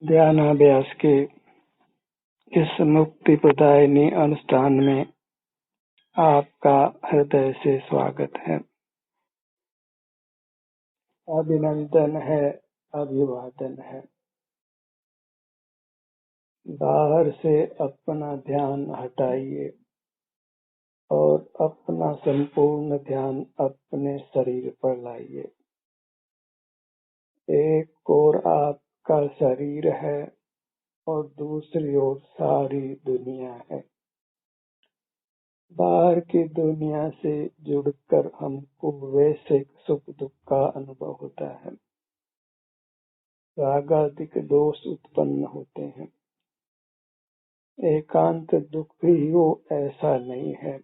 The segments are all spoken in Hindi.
ध्यानाभ्यास के इस मुक्ति प्रदायिनी अनुष्ठान में आपका हृदय से स्वागत है। अभिनंदन है, अभिवादन है। बाहर से अपना ध्यान हटाइए और अपना संपूर्ण ध्यान अपने शरीर पर लाइए। एक ओर आपका शरीर है और दूसरी ओर सारी दुनिया है। बाहर की दुनिया से जुड़कर हमको वैसे सुख दुख का अनुभव होता है। रागादिक दोष उत्पन्न होते हैं। एकांत दुख ही हो ऐसा नहीं है।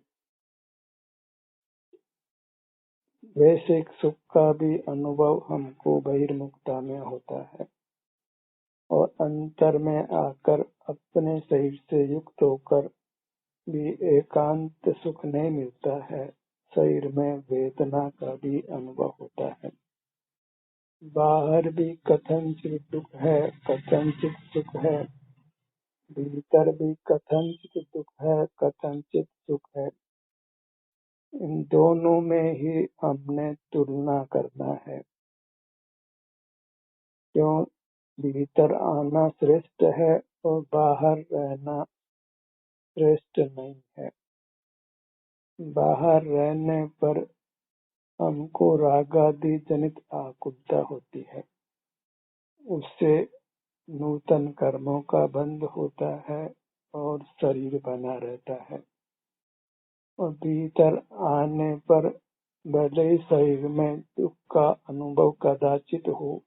वैसे सुख का भी अनुभव हमको बहिर्मुखता में होता है और अंतर में आकर अपने शरीर से युक्त होकर भी एकांत सुख नहीं मिलता है। शरीर में वेदना का भी अनुभव होता है। बाहर भी कथनचित दुख है, कथनचित सुख है। भीतर भी कथनचित दुख है, कथनचित सुख है। इन दोनों में ही हमने तुलना करना है। क्यों? भीतर आना श्रेष्ठ है और बाहर रहना श्रेष्ठ नहीं है। बाहर रहने पर हमको रागादि जनित आकुलता होती है। उससे नूतन कर्मों का बंध होता है और शरीर बना रहता है। और भीतर आने पर भले ही शरीर में दुख का अनुभव कदाचित हो,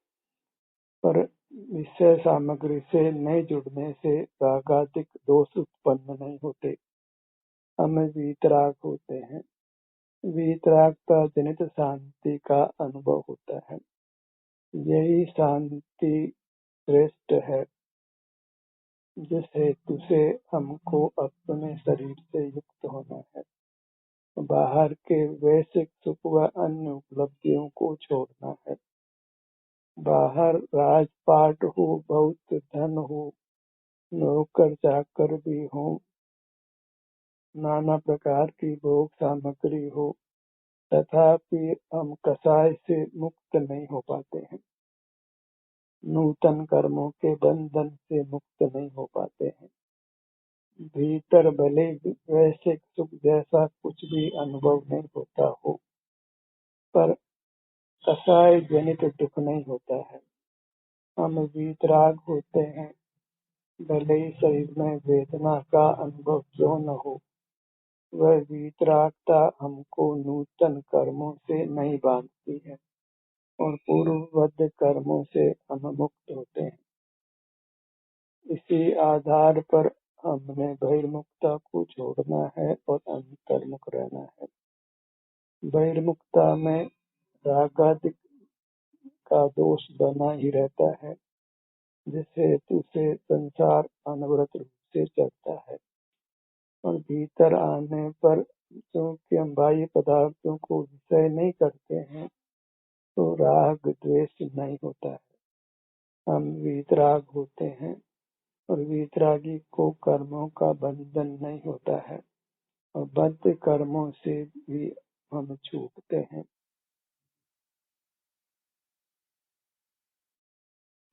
पर विषय सामग्री से नहीं जुड़ने से रागादिक दोष उत्पन्न नहीं होते। हम वीतराग होते हैं। वीतरागता जनित शांति का अनुभव होता है। यही शांति श्रेष्ठ है, जिस हेतु से हमको अपने शरीर से युक्त होना है। बाहर के वैश्विक सुख व अन्य उपलब्धियों को छोड़ना है। बाहर राजपाट हो, बहुत धन हो, नौकर चाकर भी हो, नाना प्रकार की भोग सामग्री हो, तथापि हम कसाय से मुक्त नहीं हो पाते हैं। नूतन कर्मों के बंधन से मुक्त नहीं हो पाते हैं। भीतर भले वैश्विक सुख जैसा कुछ भी अनुभव नहीं होता हो, पर कसाय जनित दुख नहीं होता है। हम वीतराग होते हैं। भले ही शरीर में वेदना का अनुभव क्यों न हो, वह वीतरागता हमको नूतन कर्मों से नहीं बांधती है और पूर्वबद्ध कर्मों से हम मुक्त होते हैं। इसी आधार पर हमने बहिर्मुखता को छोड़ना है और अंतर्मुख रहना है। बहिर्मुखता में रागादिक का दोष बना ही रहता है, जिस हेतु से संसार अनवरत रूप से चलता है। और भीतर आने पर क्योंकि हम बाह्य पदार्थों को विषय नहीं करते हैं, तो राग द्वेष नहीं होता है। हम वीतराग होते हैं और वीतरागी को कर्मों का बंधन नहीं होता है और बद्ध कर्मों से भी हम छूटते हैं।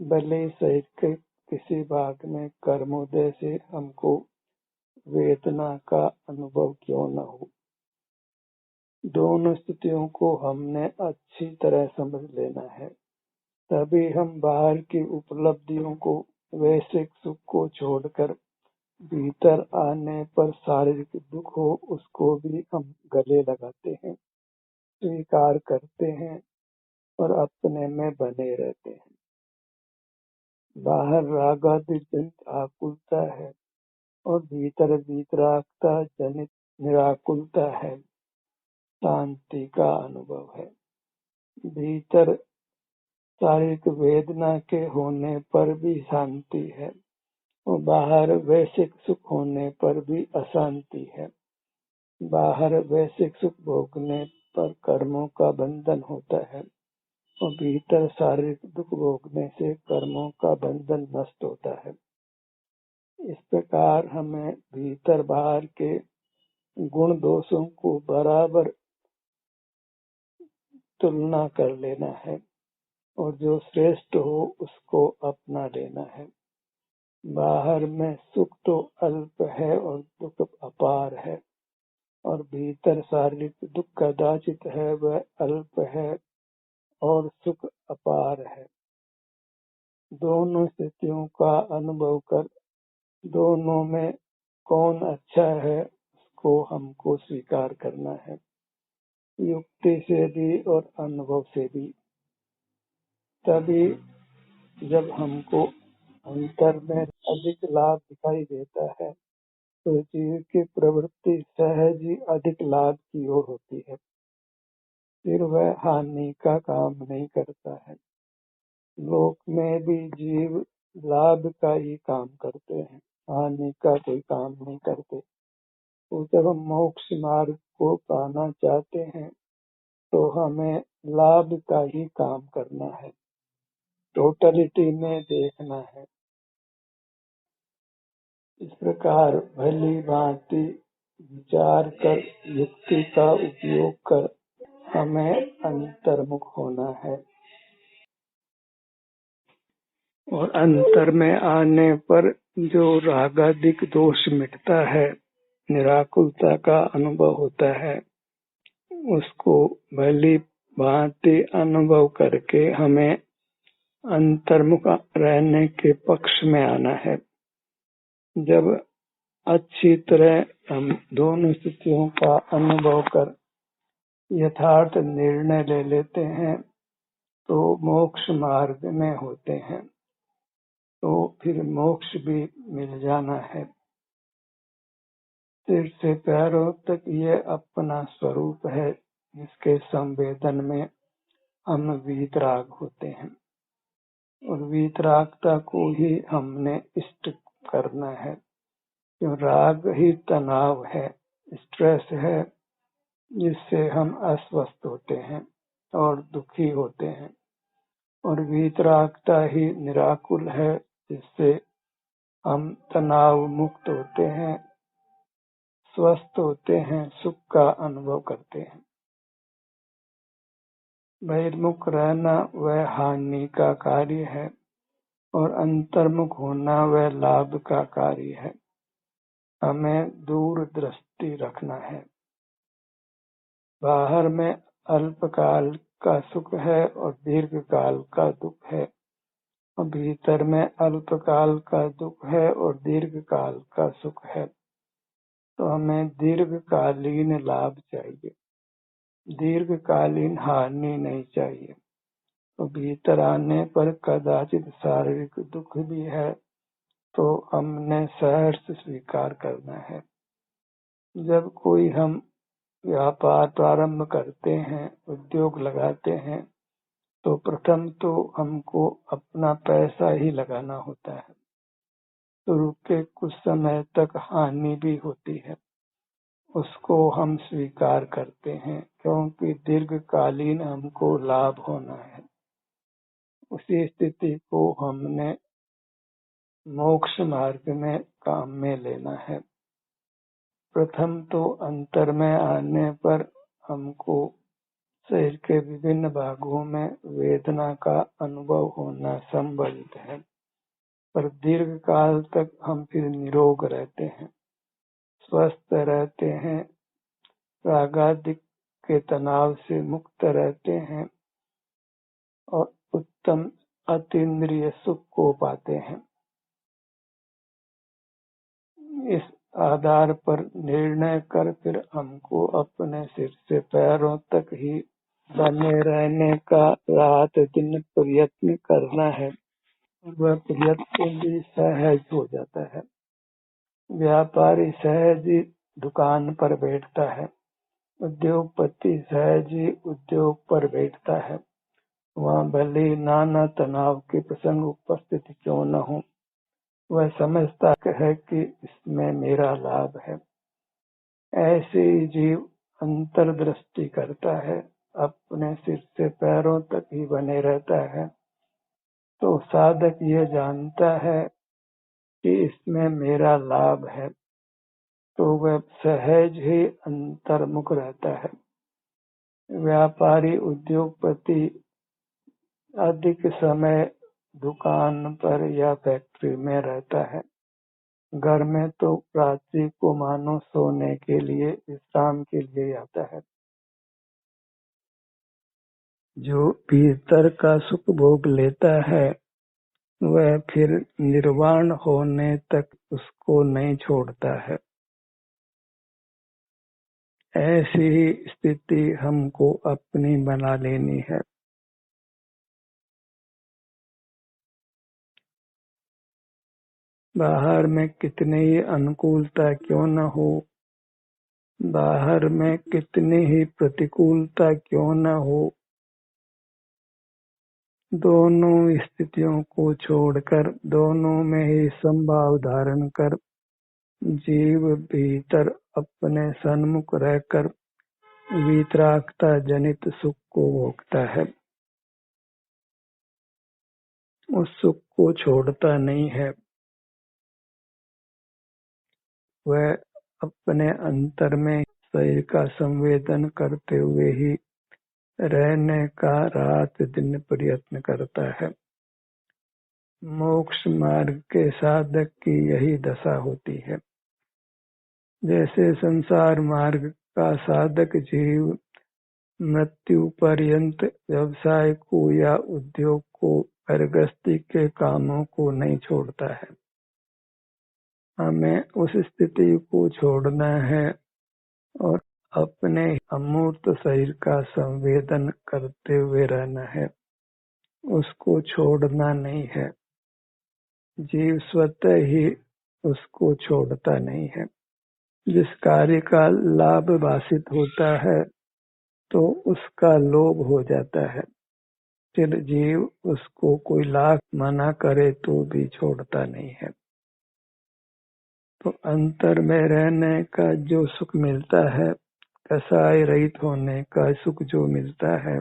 भले शरीर के किसी भाग में कर्मोदय से हमको वेदना का अनुभव क्यों न हो, दोनों स्थितियों को हमने अच्छी तरह समझ लेना है। तभी हम बाहर की उपलब्धियों को, वैश्विक सुख को छोड़कर भीतर आने पर शारीरिक दुख हो उसको भी हम गले लगाते हैं, स्वीकार करते हैं और अपने में बने रहते हैं। बाहर रागादि जनित आकुलता है और भीतर वीतरागता जनित निराकुलता है, शांति का अनुभव है। भीतर शारीरिक वेदना के होने पर भी शांति है और बाहर वैश्विक सुख होने पर भी अशांति है। बाहर वैश्विक सुख भोगने पर कर्मों का बंधन होता है और भीतर शारीरिक दुख भोगने से कर्मों का बंधन नष्ट होता है। इस प्रकार हमें भीतर बाहर के गुण दोषों को बराबर तुलना कर लेना है और जो श्रेष्ठ हो उसको अपना लेना है। बाहर में सुख तो अल्प है और दुख अपार है, और भीतर शारीरिक दुख कदाचित है वह अल्प है और सुख अपार है। दोनों स्थितियों का अनुभव कर दोनों में कौन अच्छा है उसको हमको स्वीकार करना है, युक्ति से भी और अनुभव से भी। तभी जब हमको अंतर में अधिक लाभ दिखाई देता है तो जीव की प्रवृत्ति सहज ही अधिक लाभ की ओर होती है, फिर वह हानि का काम नहीं करता है। लोक में भी जीव लाभ का ही काम करते हैं, हानि का कोई काम नहीं करते। तो जब हम मोक्ष मार्ग को पाना चाहते हैं तो हमें लाभ का ही काम करना है, टोटलिटी में देखना है। इस प्रकार भली भांति विचार कर युक्ति का उपयोग कर हमें अंतर्मुख होना है, और अंतर में आने पर जो रागादिक दोष मिटता है, निराकुलता का अनुभव होता है, उसको भली भांति अनुभव करके हमें अंतर्मुख रहने के पक्ष में आना है। जब अच्छी तरह हम दोनों स्थितियों का अनुभव कर यथार्थ निर्णय ले लेते हैं तो मोक्ष मार्ग में होते हैं, तो फिर मोक्ष भी मिल जाना है। सिर से पैरों तक ये अपना स्वरूप है, जिसके संवेदन में हम वीतराग होते हैं, और वीतरागता को ही हमने इष्ट करना है। क्यों? राग ही तनाव है, स्ट्रेस है, जिससे हम अस्वस्थ होते हैं और दुखी होते हैं, और वीतरागता ही निराकुल है, जिससे हम तनाव मुक्त होते हैं, स्वस्थ होते हैं, सुख का अनुभव करते हैं। बहिर्मुख रहना वह हानि का कार्य है और अंतर्मुख होना वह लाभ का कार्य है। हमें दूरदृष्टि रखना है। बाहर में अल्पकाल का सुख है और दीर्घकाल का दुख है, और भीतर में अल्पकाल का दुख है और दीर्घकाल का सुख है। तो हमें दीर्घकालीन लाभ चाहिए, दीर्घकालीन हानि नहीं चाहिए। तो भीतर आने पर कदाचित शारीरिक दुख भी है, तो हमने सहर्ष स्वीकार करना है। जब कोई हम व्यापार प्रारंभ करते हैं, उद्योग लगाते हैं, तो प्रथम तो हमको अपना पैसा ही लगाना होता है। शुरू के कुछ समय तक हानि भी होती है, उसको हम स्वीकार करते हैं, क्योंकि दीर्घकालीन हमको लाभ होना है। उसी स्थिति को हमने मोक्ष मार्ग में काम में लेना है। प्रथम तो अंतर में आने पर हमको शरीर के विभिन्न भागों में वेदना का अनुभव होना संभवित है, पर दीर्घ काल तक हम फिर निरोग रहते हैं, स्वस्थ रहते हैं, रागादिक के तनाव से मुक्त रहते हैं और उत्तम अतीन्द्रिय सुख को पाते हैं। इस आधार पर निर्णय कर फिर हमको अपने सिर से पैरों तक ही बने रहने का रात दिन प्रयत्न करना है, और वह प्रयत्न भी सहज हो जाता है। व्यापारी सहज ही दुकान पर बैठता है, उद्योगपति सहज ही उद्योग पर बैठता है। वहाँ भले नाना तनाव के प्रसंग उपस्थित क्यों न हो, वह समझता है कि इसमें मेरा लाभ है। ऐसे ही जीव अंतर्दृष्टि करता है अपने सिर से पैरों तक ही बने रहता है, तो साधक यह जानता है कि इसमें मेरा लाभ है, तो वह सहज ही अंतर्मुख रहता है। व्यापारी उद्योगपति अधिक समय दुकान पर या फैक्ट्री में रहता है। घर में तो प्राची को मानो सोने के लिए, विश्राम के लिए आता है। जो भीतर का सुख भोग लेता है वह फिर निर्वाण होने तक उसको नहीं छोड़ता है। ऐसी ही स्थिति हमको अपनी बना लेनी है। बाहर में कितनी ही अनुकूलता क्यों न हो, बाहर में कितनी ही प्रतिकूलता क्यों न हो, दोनों स्थितियों को छोड़कर, दोनों में ही संभाव धारण कर जीव भीतर अपने सन्मुख रहकर वितरागता जनित सुख को भोगता है। उस सुख को छोड़ता नहीं है। वह अपने अंतर में शरीर का संवेदन करते हुए ही रहने का रात दिन प्रयत्न करता है। मोक्ष मार्ग के साधक की यही दशा होती है। जैसे संसार मार्ग का साधक जीव मृत्यु पर्यंत व्यवसाय को या उद्योग को, गृहस्थी के कामों को नहीं छोड़ता है। हमें उस स्थिति को छोड़ना है और अपने अमूर्त शरीर का संवेदन करते हुए रहना है, उसको छोड़ना नहीं है। जीव स्वतः ही उसको छोड़ता नहीं है। जिस कार्य का लाभ भाषित होता है तो उसका लोभ हो जाता है, फिर जीव उसको कोई लाख मना करे तो भी छोड़ता नहीं है। तो अंतर में रहने का जो सुख मिलता है, कसाय रहित होने का सुख जो मिलता है,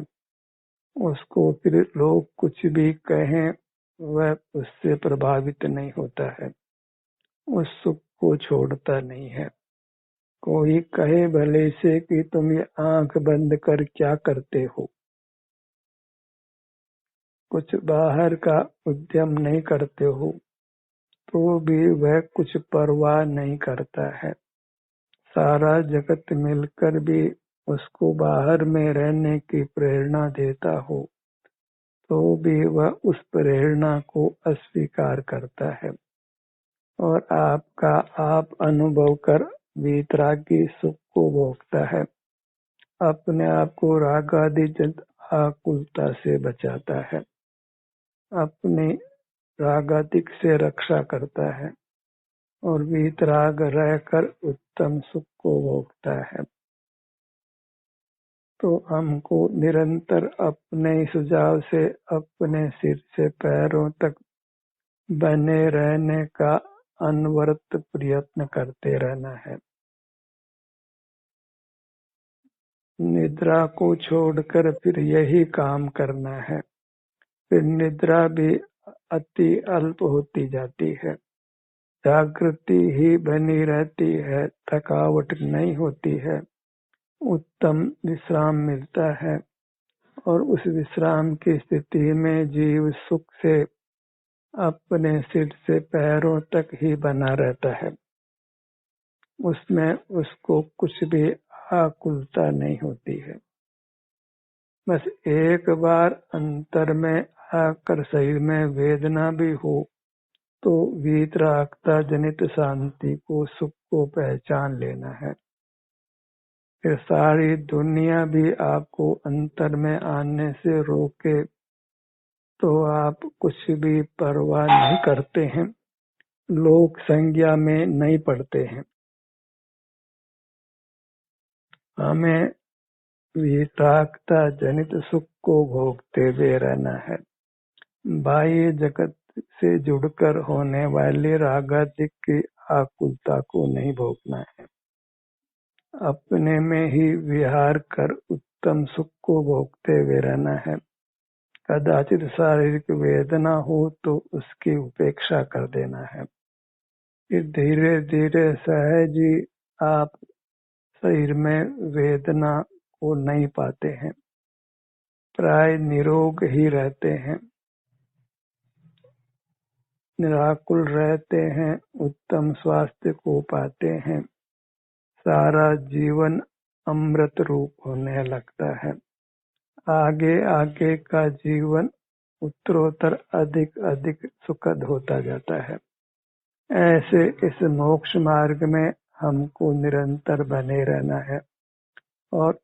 उसको फिर लोग कुछ भी कहें वह उससे प्रभावित नहीं होता है, उस सुख को छोड़ता नहीं है। कोई कहे भले से कि तुम ये आंख बंद कर क्या करते हो, कुछ बाहर का उद्यम नहीं करते हो, तो भी वह कुछ परवाह नहीं करता है। सारा जगत मिलकर भी उसको बाहर में रहने की प्रेरणा देता हो, तो भी वह उस प्रेरणा को अस्वीकार करता है और आपका आप अनुभव कर वितरागी सुख को भोगता है। अपने आप को राग आदि जनित आकुलता से बचाता है, अपनी रागादिक से रक्षा करता है और वीतराग रहकर उत्तम सुख को भोगता है। तो हमको निरंतर अपने सुझाव से अपने सिर से पैरों तक बने रहने का अनवरत प्रयत्न करते रहना है। निद्रा को छोड़कर फिर यही काम करना है। फिर निद्रा भी अति अल्प होती जाती है, जागृति ही बनी रहती है, थकावट नहीं होती है, उत्तम विश्राम मिलता है और उस विश्राम की स्थिति में जीव सुख से अपने सिर से पैरों तक ही बना रहता है। उसमें उसको कुछ भी आकुलता नहीं होती है। बस एक बार अंतर में आकर शरीर में वेदना भी हो तो वीतरागता जनित शांति को, सुख को पहचान लेना है। फिर सारी दुनिया भी आपको अंतर में आने से रोके तो आप कुछ भी परवाह नहीं करते हैं, लोक संज्ञा में नहीं पड़ते हैं। हमें वितरागता जनित सुख को भोगते हुए रहना है। बाह्य जगत से जुड़कर होने वाले रागादिक की आकुलता को नहीं भोगना है। अपने में ही विहार कर उत्तम सुख को भोगते हुए रहना है। कदाचित शारीरिक वेदना हो तो उसकी उपेक्षा कर देना है। फिर धीरे धीरे सहज ही आप शरीर में वेदना को नहीं पाते हैं, प्राय निरोग ही रहते हैं, निराकुल रहते हैं, उत्तम स्वास्थ्य को पाते हैं। सारा जीवन अमृत रूप होने लगता है। आगे आगे का जीवन उत्तरोत्तर अधिक अधिक सुखद होता जाता है। ऐसे इस मोक्ष मार्ग में हमको निरंतर बने रहना है और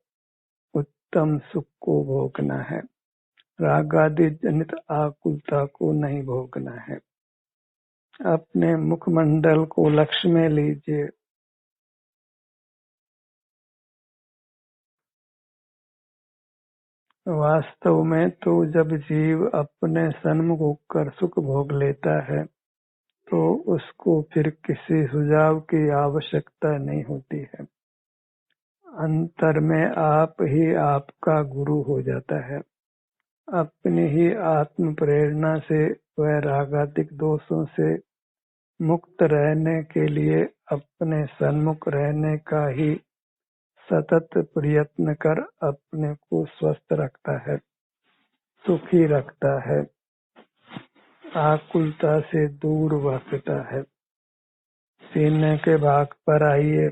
उत्तम सुख को भोगना है। रागादि जनित आकुलता को नहीं भोगना है। अपने मुखमंडल को लक्ष्य में लीजिए। वास्तव में तो जब जीव अपने सन्मुख होकर सुख भोग लेता है तो उसको फिर किसी सुझाव की आवश्यकता नहीं होती है। अंतर में आप ही आपका गुरु हो जाता है। अपनी ही आत्म प्रेरणा से वह रागादिक दोषों से मुक्त रहने के लिए अपने सन्मुख रहने का ही सतत प्रयत्न कर अपने को स्वस्थ रखता है, सुखी रखता है, आकुलता से दूर बसता है। सीने के भाग पर आइए।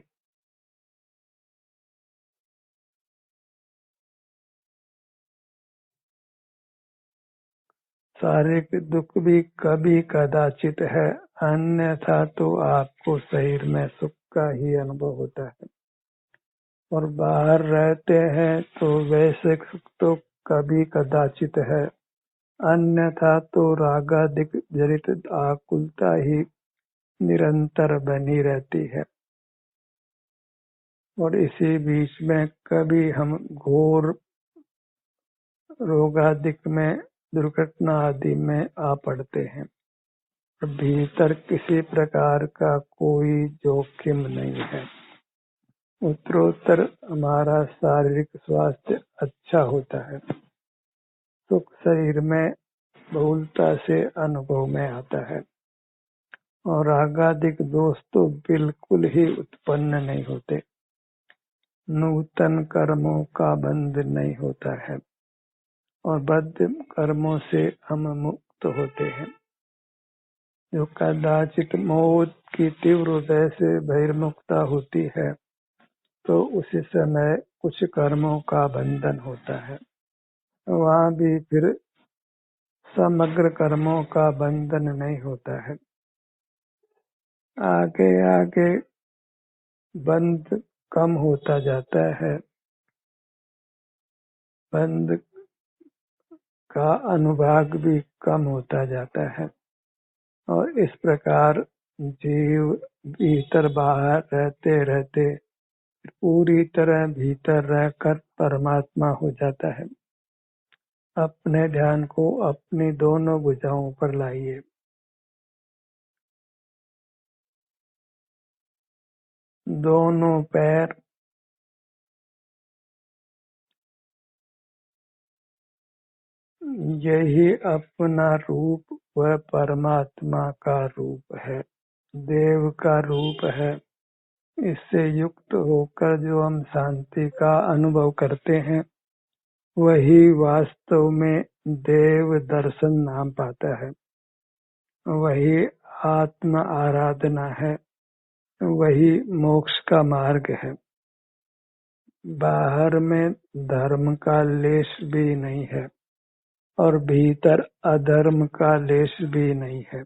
शारीरिक दुख भी कभी कदाचित है, अन्यथा तो आपको शरीर में सुख का ही अनुभव होता है। और बाहर रहते हैं तो वैसे सुख तो कभी कदाचित है, अन्यथा तो रागादिक जनित आकुलता ही निरंतर बनी रहती है। और इसी बीच में कभी हम घोर रोगादिक में, दुर्घटना आदि में आ पड़ते हैं। भीतर किसी प्रकार का कोई जोखिम नहीं है। उत्तरोत्तर हमारा शारीरिक स्वास्थ्य अच्छा होता है। सुख शरीर में बहुलता से अनुभव में आता है और रागादिक दोष तो बिल्कुल ही उत्पन्न नहीं होते। नूतन कर्मों का बंध नहीं होता है और बद्ध कर्मों से हम मुक्त होते हैं। जो कदाचित मौत की तीव्र उदय से बहिर्मुखता होती है तो उसी समय कुछ कर्मों का बंधन होता है। वहाँ भी फिर समग्र कर्मों का बंधन नहीं होता है। आगे आगे बंध कम होता जाता है, बंध का अनुभाग भी कम होता जाता है और इस प्रकार जीव भीतर बाहर रहते रहते पूरी तरह भीतर रहकर परमात्मा हो जाता है। अपने ध्यान को अपनी दोनों भुजाओं पर लाइए। दोनों पैर, यही अपना रूप वह परमात्मा का रूप है, देव का रूप है। इससे युक्त होकर जो हम शांति का अनुभव करते हैं वही वास्तव में देव दर्शन नाम पाता है। वही आत्म आराधना है, वही मोक्ष का मार्ग है। बाहर में धर्म का लेश भी नहीं है और भीतर अधर्म का लेश भी नहीं है।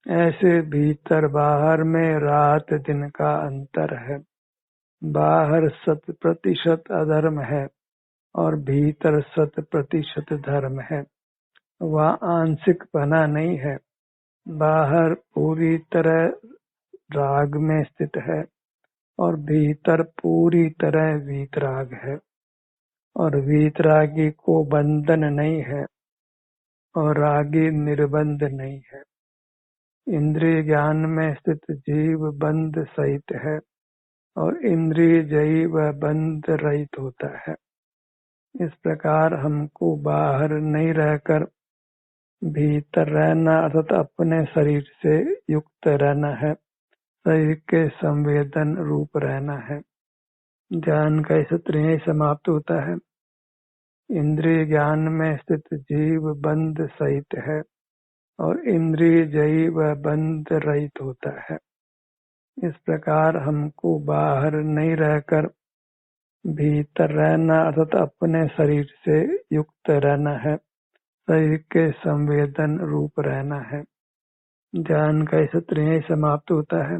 ऐसे भीतर बाहर में रात दिन का अंतर है। बाहर 100% अधर्म है और भीतर 100% धर्म है। वह आंशिक बना नहीं है। बाहर पूरी तरह राग में स्थित है और भीतर पूरी तरह वीतराग है और वीतरागी को बंधन नहीं है और रागी निर्बंध नहीं है। इंद्रिय ज्ञान में स्थित जीव बंध सहित है और इंद्रिय जयी वह बंध रहित होता है। इस प्रकार हमको बाहर नहीं रहकर भीतर रहना अर्थात अपने शरीर से युक्त रहना है, शरीर के संवेदन रूप रहना है। ज्ञान का सूत्र यही समाप्त होता है। इंद्रिय ज्ञान में स्थित जीव बंध सहित है और इंद्रिय जयी वह बंध रहित होता है। इस प्रकार हमको बाहर नहीं रहकर भीतर रहना अर्थात अपने शरीर से युक्त रहना है, शरीर के संवेदन रूप रहना है। ज्ञान का सूत्र यही समाप्त होता है।